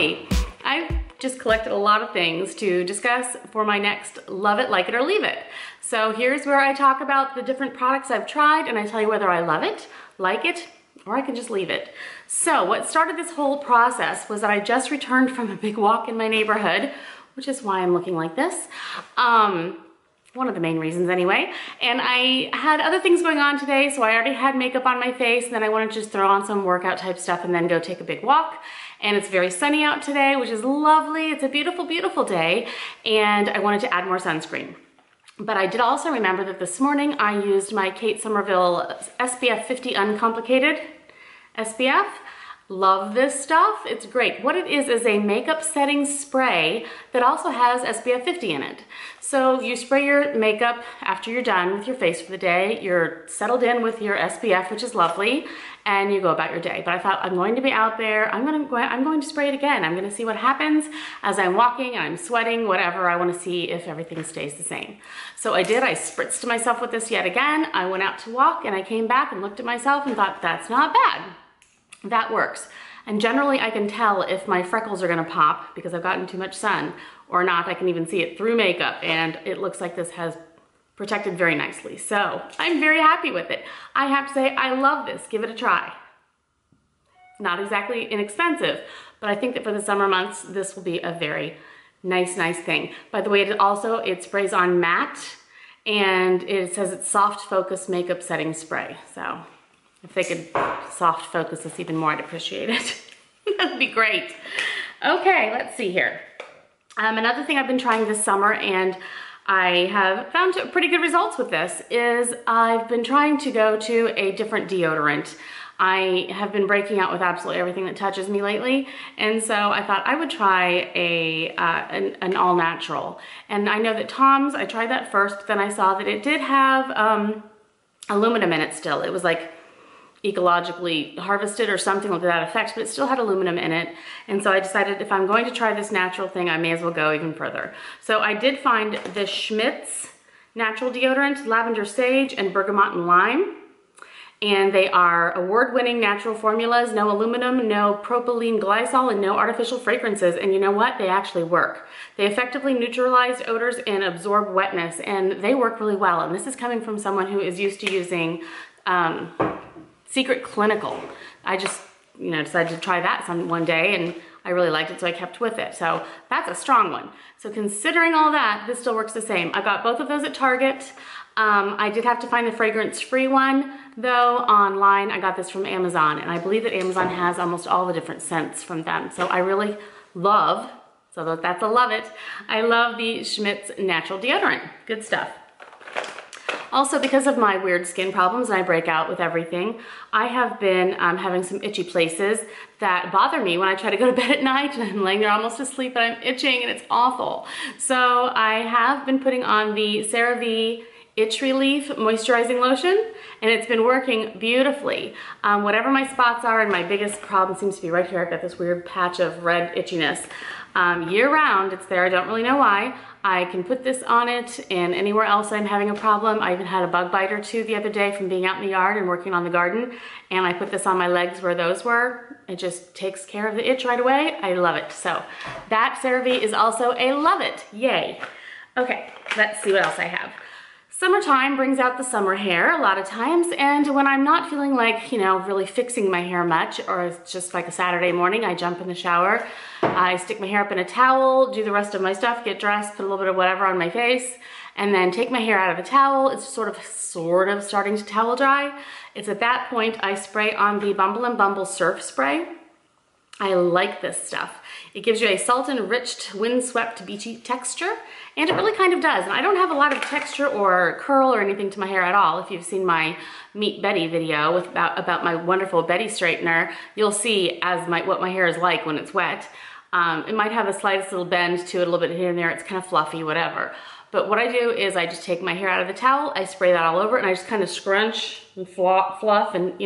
Hi! I've just collected a lot of things to discuss for my next Love It, Like It, or Leave It. So here's where I talk about the different products I've tried and I tell you whether I love it, like it, or I can just leave it. So what started this whole process was that I just returned from a big walk in my neighborhood, which is why I'm looking like this. One of the main reasons anyway. And I had other things going on today, so I already had makeup on my face, and then I wanted to just throw on some workout type stuff and then go take a big walk. And it's very sunny out today, which is lovely. It's a beautiful, beautiful day, and I wanted to add more sunscreen. But I did also remember that this morning I used my Kate Somerville SPF 50 Uncomplicated SPF. Love this stuff, it's great. What it is a makeup setting spray that also has SPF 50 in it. So you spray your makeup after you're done with your face for the day, you're settled in with your SPF, which is lovely, and you go about your day. But I thought, I'm going to be out there, I'm going to spray it again. I'm gonna see what happens as I'm walking and I'm sweating, whatever. I wanna see if everything stays the same. So I did, I spritzed myself with this yet again. I went out to walk and I came back and looked at myself and thought, that's not bad. That works. And generally I can tell if my freckles are gonna pop because I've gotten too much sun or not. I can even see it through makeup, and it looks like this has protected very nicely. So I'm very happy with it. I have to say, I love this. Give it a try. Not exactly inexpensive, but I think that for the summer months, this will be a very nice thing. By the way, it sprays on matte, and it says it's soft focus makeup setting spray. So if they could soft focus this even more, I'd appreciate it. That'd be great. Okay, let's see here. Another thing I've been trying this summer, and I have found pretty good results with this, is I've been trying to go to a different deodorant. I have been breaking out with absolutely everything that touches me lately, and so I thought I would try an all-natural. And I know that Tom's, I tried that first, then I saw that it did have aluminum in it still. It was like ecologically harvested or something like that effect, but it still had aluminum in it. And so I decided if I'm going to try this natural thing, I may as well go even further. So I did find the Schmidts natural deodorant, lavender sage and bergamot and lime. And they are award-winning natural formulas, no aluminum, no propylene glycol, and no artificial fragrances. And you know what? They actually work. They effectively neutralize odors and absorb wetness, and they work really well. And this is coming from someone who is used to using Secret Clinical. I just, decided to try that one day, and I really liked it, so I kept with it. So that's a strong one. So considering all that, this still works the same. I got both of those at Target. I did have to find the fragrance-free one, though, online. I got this from Amazon, and I believe that Amazon has almost all the different scents from them. So I really love, so that's a love it, I love the Schmidts natural deodorant. Good stuff. Also, because of my weird skin problems and I break out with everything, I have been having some itchy places that bother me when I try to go to bed at night and I'm laying there almost asleep and I'm itching and it's awful. So I have been putting on the CeraVe Itch Relief Moisterizing Lotion, and it's been working beautifully. Whatever my spots are, and my biggest problem seems to be right here. I've got this weird patch of red itchiness. Year round, it's there. I don't really know why. I can put this on it, and anywhere else I'm having a problem. I even had a bug bite or two the other day from being out in the yard and working on the garden, and I put this on my legs where those were. It just takes care of the itch right away. I love it. So that CeraVe is also a love it. Yay. Okay, let's see what else I have. Summertime brings out the summer hair a lot of times, and when I'm not feeling like, really fixing my hair much, or it's just like a Saturday morning, I jump in the shower, I stick my hair up in a towel, do the rest of my stuff, get dressed, put a little bit of whatever on my face, and then take my hair out of the towel. It's sort of starting to towel dry. It's at that point I spray on the Bumble Surf Spray. I like this stuff. It gives you a salt-enriched, wind-swept, beachy texture, and it really kind of does. And I don't have a lot of texture or curl or anything to my hair at all. If you've seen my Meet Betty video about my wonderful Betty straightener, you'll see what my hair is like when it's wet. It might have a slightest little bend to it, a little bit here and there. It's kind of fluffy, whatever. But what I do is I just take my hair out of the towel, I spray that all over it, and I just kind of scrunch and fluff and,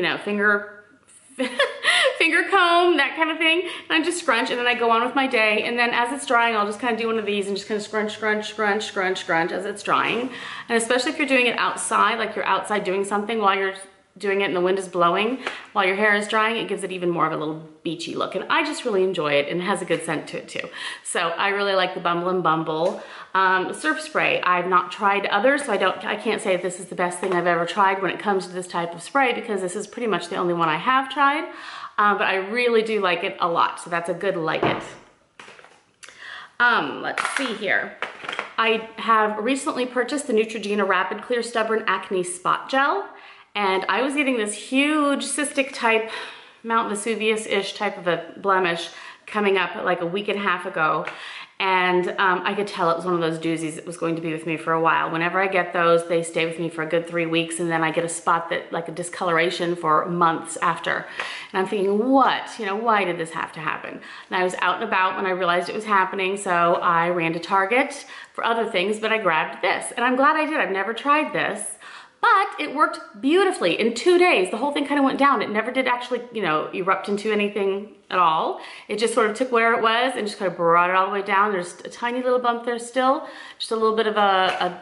finger comb, that kind of thing. And I just scrunch, and then I go on with my day. And then as it's drying, I'll just kind of do one of these and just kind of scrunch as it's drying. And especially if you're doing it outside, like you're outside doing something while you're doing it and the wind is blowing while your hair is drying, it gives it even more of a little beachy look. And I just really enjoy it, and it has a good scent to it too. So I really like the Bumble Surf Spray. I've not tried others, so I can't say this is the best thing I've ever tried when it comes to this type of spray, because this is pretty much the only one I have tried. But I really do like it a lot, so that's a good like it. Let's see here. I have recently purchased the Neutrogena Rapid Clear Stubborn Acne Spot Gel, and I was getting this huge cystic type, Mount Vesuvius-ish type of a blemish coming up like a week and a half ago, and I could tell it was one of those doozies that was going to be with me for a while. Whenever I get those, they stay with me for a good 3 weeks, and then I get a spot that, like a discoloration for months after. And I'm thinking, what? You know, why did this have to happen? And I was out and about when I realized it was happening, so I ran to Target for other things, but I grabbed this. And I'm glad I did. I've never tried this. But it worked beautifully in 2 days. The whole thing kind of went down. It never did actually, you know, erupt into anything at all. It just sort of took where it was and just kind of brought it all the way down. There's a tiny little bump there still, just a little bit of a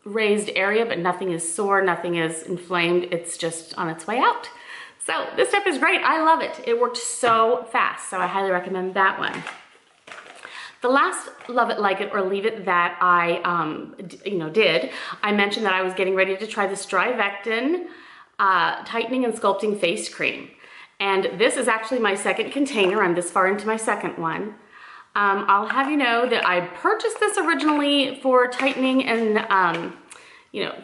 raised area, but nothing is sore, nothing is inflamed. It's just on its way out. So this stuff is great. I love it. It worked so fast, so I highly recommend that one. The last love it, like it, or leave it that I did, I mentioned that I was getting ready to try the StriVectin Tightening and Sculpting Face Cream. And this is actually my second container. I'm this far into my second one. I'll have you know that I purchased this originally for tightening and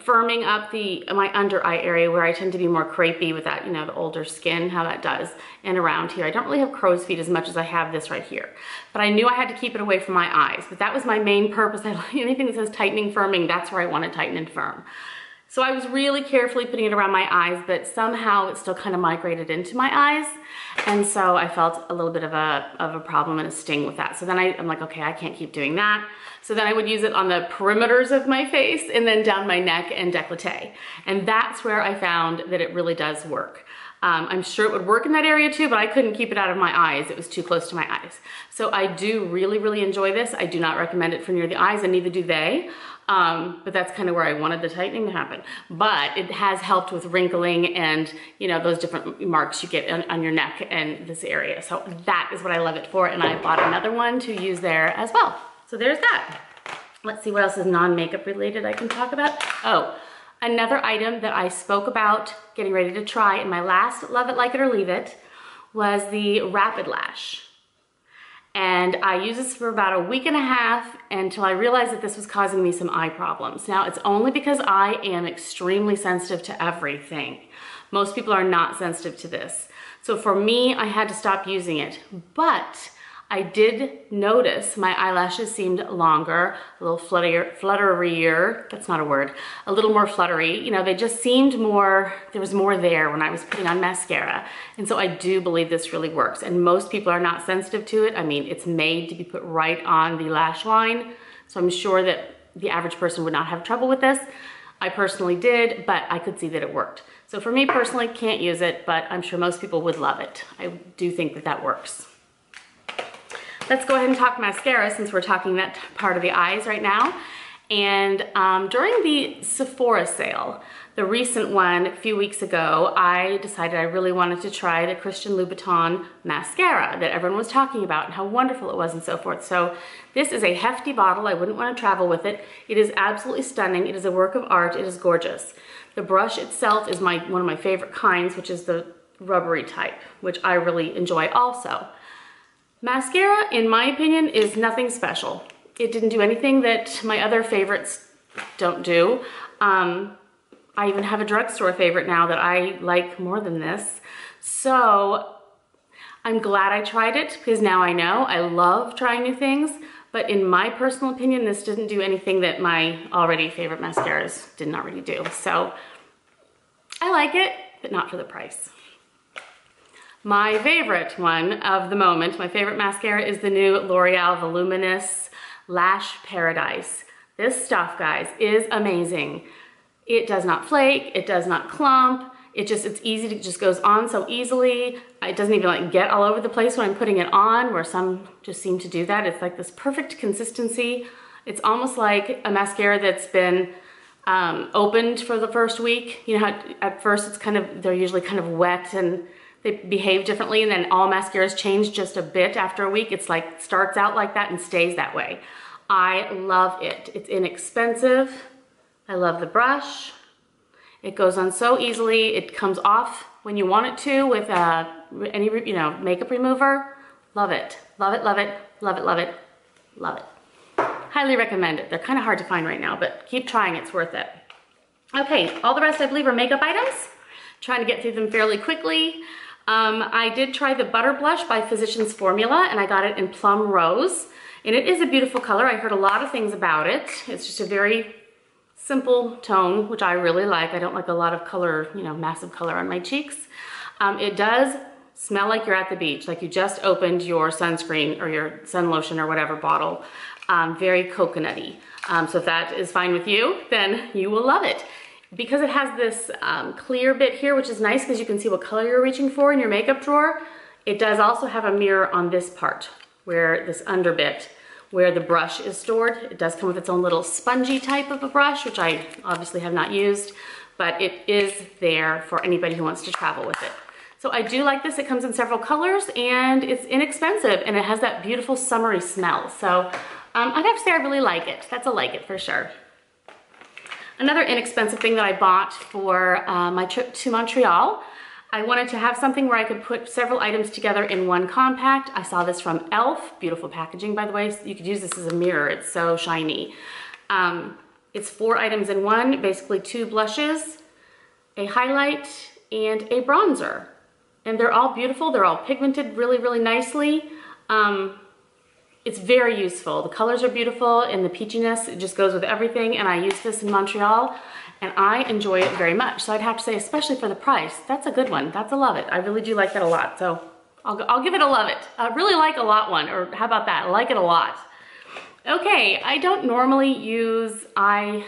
firming up my under eye area where I tend to be more crepey with that, the older skin, how that does. And around here, I don't really have crow's feet as much as I have this right here. But I knew I had to keep it away from my eyes. But that was my main purpose. Anything that says tightening, firming, that's where I want to tighten and firm. So I was really carefully putting it around my eyes, but somehow it still kind of migrated into my eyes. And so I felt a little bit of a problem and a sting with that. So then I'm like, okay, I can't keep doing that. So then I would use it on the perimeters of my face and then down my neck and décolleté. And that's where I found that it really does work. I'm sure it would work in that area too, but I couldn't keep it out of my eyes. It was too close to my eyes. So I do really, really enjoy this. I do not recommend it for near the eyes, and neither do they. But that's kind of where I wanted the tightening to happen. But it has helped with wrinkling and, those different marks you get on your neck and this area. So that is what I love it for. And I bought another one to use there as well. So there's that. Let's see what else is non-makeup related I can talk about. Oh, another item that I spoke about getting ready to try in my last Love It, Like It, or Leave It was the Rapid Lash. And I used this for about a week and a half until I realized that this was causing me some eye problems. Now, it's only because I am extremely sensitive to everything. Most people are not sensitive to this. So for me, I had to stop using it. But I did notice my eyelashes seemed longer, a little flutterier, that's not a word, a little more fluttery. They just seemed more, there was more there when I was putting on mascara. And so I do believe this really works. And most people are not sensitive to it. I mean, it's made to be put right on the lash line. So I'm sure that the average person would not have trouble with this. I personally did, but I could see that it worked. So for me personally, can't use it, but I'm sure most people would love it. I do think that that works. Let's go ahead and talk mascara since we're talking that part of the eyes right now. And during the Sephora sale, the recent one a few weeks ago, I decided I really wanted to try the Christian Louboutin mascara that everyone was talking about and how wonderful it was and so forth. So this is a hefty bottle. I wouldn't want to travel with it. It is absolutely stunning. It is a work of art. It is gorgeous. The brush itself is one of my favorite kinds, which is the rubbery type, which I really enjoy also. Mascara, in my opinion, is nothing special. It didn't do anything that my other favorites don't do. I even have a drugstore favorite now that I like more than this. So I'm glad I tried it because now I know. I love trying new things, but in my personal opinion, this didn't do anything that my already favorite mascaras didn't already do. So I like it, but not for the price. My favorite one of the moment, my favorite mascara, is the new L'Oreal Voluminous Lash Paradise. This stuff, guys, is amazing. It does not flake, it does not clump, it's easy, it just goes on so easily. It doesn't even get all over the place when I'm putting it on, where some just seem to do that. It's like this perfect consistency. It's almost like a mascara that's been opened for the first week. You know how at first it's they're usually kind of wet and they behave differently, and then all mascaras change just a bit after a week. It's like starts out like that and stays that way. I love it. It's inexpensive. I love the brush. It goes on so easily. It comes off when you want it to with any makeup remover. Love it. Love it, love it, love it, love it, love it. Highly recommend it. They're kind of hard to find right now, but keep trying, it's worth it. Okay, all the rest I believe are makeup items. Trying to get through them fairly quickly. I did try the Butter Blush by Physicians Formula, and I got it in Plum Rose. And it is a beautiful color. I heard a lot of things about it. It's just a very simple tone, which I really like. I don't like a lot of color, massive color on my cheeks. It does smell like you're at the beach, like you just opened your sunscreen or your sun lotion or whatever bottle. Very coconutty. So if that is fine with you, then you will love it. Because it has this clear bit here, which is nice because you can see what color you're reaching for in your makeup drawer, it does also have a mirror on this part, where this under bit, where the brush is stored. It does come with its own little spongy type of a brush, which I obviously have not used, but it is there for anybody who wants to travel with it. So I do like this. It comes in several colors and it's inexpensive and it has that beautiful summery smell. So I'd have to say I really like it. That's a like it for sure. Another inexpensive thing that I bought for my trip to Montreal, I wanted to have something where I could put several items together in one compact. I saw this from E.L.F, beautiful packaging by the way. You could use this as a mirror, it's so shiny. It's 4 items in one, basically 2 blushes, a highlight, and a bronzer. And they're all beautiful, they're all pigmented really, really nicely. It's very useful. The colors are beautiful and the peachiness, it just goes with everything. And I used this in Montreal and I enjoy it very much. So I'd have to say, especially for the price, that's a good one. That's a love it. I really do like that a lot. So I'll give it a love it. I really like a lot one, or how about that? I like it a lot. Okay, I don't normally use eye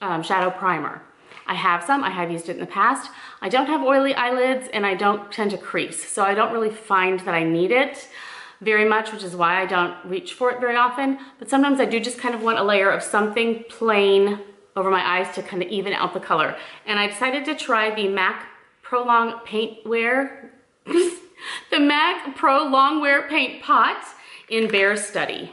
shadow primer. I have some, I have used it in the past. I don't have oily eyelids and I don't tend to crease. So I don't really find that I need it very much, which is why I don't reach for it very often. But sometimes I do just kind of want a layer of something plain over my eyes to kind of even out the color. And I decided to try the MAC Pro Long Paint Wear, the MAC Pro Long Wear Paint Pot in Bear Study.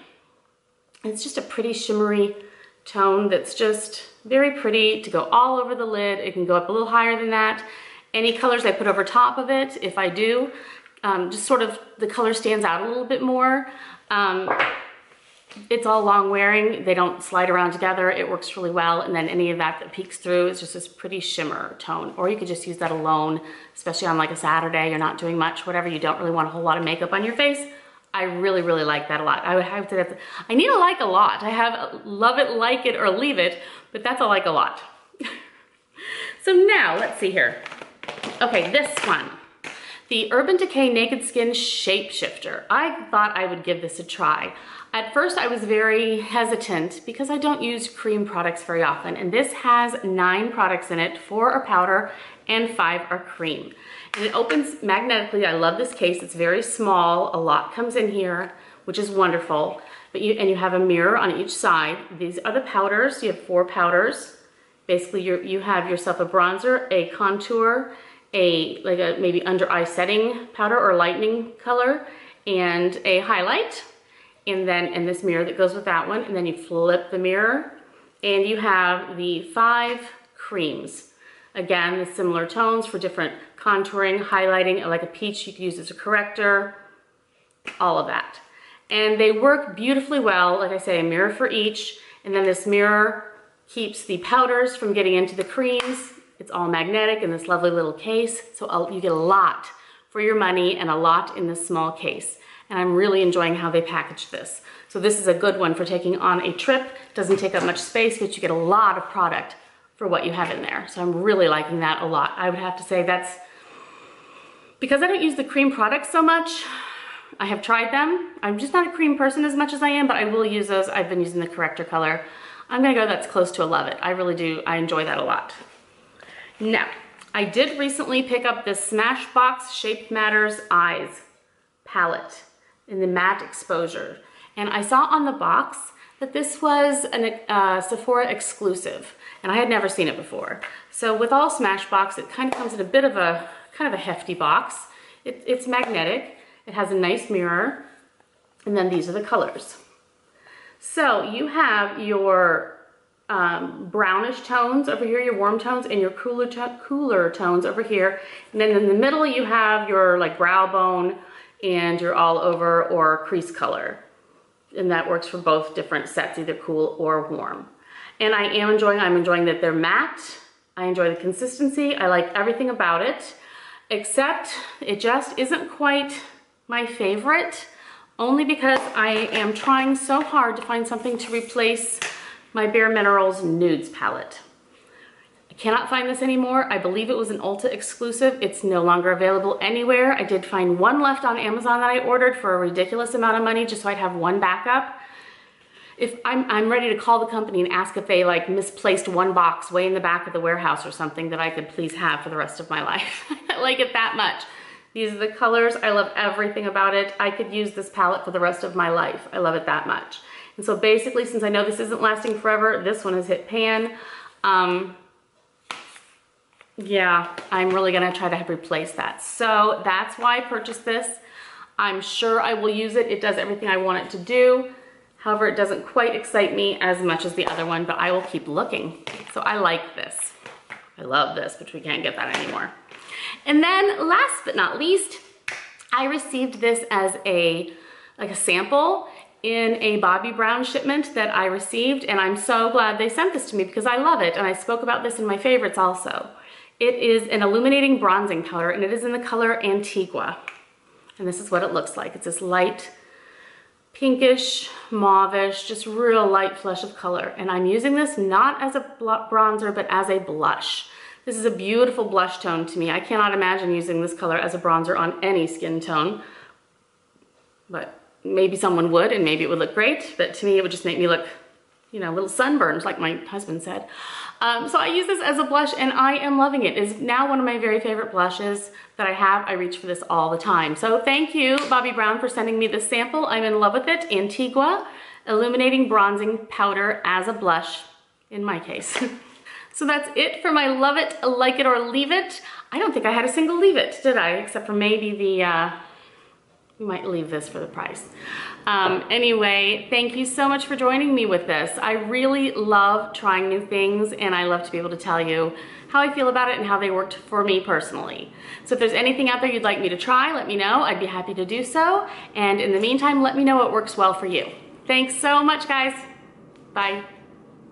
It's just a pretty shimmery tone that's just very pretty to go all over the lid. It can go up a little higher than that. Any colors I put over top of it, if I do, just sort of the color stands out a little bit more. It's all long wearing. They don't slide around together. It works really well. And then any of that peeks through is just this pretty shimmer tone. Or you could just use that alone, especially on like a Saturday. You're not doing much, whatever. You don't really want a whole lot of makeup on your face. I really, really like that a lot. I would have to, I need a like a lot. I have love it, like it, or leave it, but that's a like a lot. So now, let's see here. Okay, this one. The Urban Decay Naked Skin Shapeshifter. I thought I would give this a try. At first I was very hesitant because I don't use cream products very often, and this has 9 products in it. 4 are powder and 5 are cream. And it opens magnetically. I love this case. It's very small. A lot comes in here, which is wonderful. But you have a mirror on each side. These are the powders. You have 4 powders. Basically you have yourself a bronzer, a contour, like a maybe under eye setting powder or lightening color, and a highlight. And then in this mirror that goes with that one, and then you flip the mirror and you have the 5 creams. Again, the similar tones for different contouring, highlighting, like a peach you could use as a corrector, all of that. And they work beautifully well. Like I say, a mirror for each, and then this mirror keeps the powders from getting into the creams. It's all magnetic in this lovely little case, so you get a lot for your money and a lot in this small case. And I'm really enjoying how they package this. So this is a good one for taking on a trip. Doesn't take up much space, but you get a lot of product for what you have in there. So I'm really liking that a lot. I would have to say that's, because I don't use the cream products so much, I have tried them. I'm just not a cream person as much as I am, but I will use those. I've been using the corrector color. I'm gonna go that's close to a love it. I really do, I enjoy that a lot. Now, I did recently pick up this Smashbox Shape Matters Eyes palette in the matte exposure. And I saw on the box that this was a Sephora exclusive, and I had never seen it before. So with all Smashbox, it kind of comes in a bit of a, kind of a hefty box. It's magnetic, it has a nice mirror, and then these are the colors. So you have your brownish tones over here, your warm tones, and your cooler tones over here. And then in the middle you have your like brow bone and your all over or crease color. And that works for both different sets, either cool or warm. And I'm enjoying that they're matte. I enjoy the consistency. I like everything about it, except it just isn't quite my favorite, only because I am trying so hard to find something to replace my Bare Minerals Nudes palette. I cannot find this anymore. I believe it was an Ulta exclusive. It's no longer available anywhere. I did find one left on Amazon that I ordered for a ridiculous amount of money just so I'd have one backup. If I'm ready to call the company and ask if they like misplaced one box way in the back of the warehouse or something that I could please have for the rest of my life. I like it that much. These are the colors. I love everything about it. I could use this palette for the rest of my life. I love it that much. And so basically, since I know this isn't lasting forever, this one has hit pan. Yeah, I'm really gonna try to replace that. So that's why I purchased this. I'm sure I will use it. It does everything I want it to do. However, it doesn't quite excite me as much as the other one, but I will keep looking. So I like this. I love this, but we can't get that anymore. And then last but not least, I received this as a sample in a Bobbi Brown shipment that I received, and I'm so glad they sent this to me because I love it, and I spoke about this in my favorites also. It is an illuminating bronzing powder, and it is in the color Antigua. And this is what it looks like. It's this light pinkish, mauvish, just real light flush of color. And I'm using this not as a bronzer, but as a blush. This is a beautiful blush tone to me. I cannot imagine using this color as a bronzer on any skin tone, but maybe someone would, and maybe it would look great, but to me it would just make me look, you know, a little sunburned, like my husband said. So I use this as a blush, and I am loving it. It's now one of my very favorite blushes that I have. I reach for this all the time. So thank you, Bobbi Brown, for sending me this sample. I'm in love with it. Antigua Illuminating Bronzing Powder as a blush, in my case. So that's it for my love it, like it, or leave it. I don't think I had a single leave it, did I? Except for maybe the, we might leave this for the price. Anyway, thank you so much for joining me with this. I really love trying new things, and I love to be able to tell you how I feel about it and how they worked for me personally. So if there's anything out there you'd like me to try, let me know. I'd be happy to do so. And in the meantime, let me know what works well for you. Thanks so much, guys. Bye.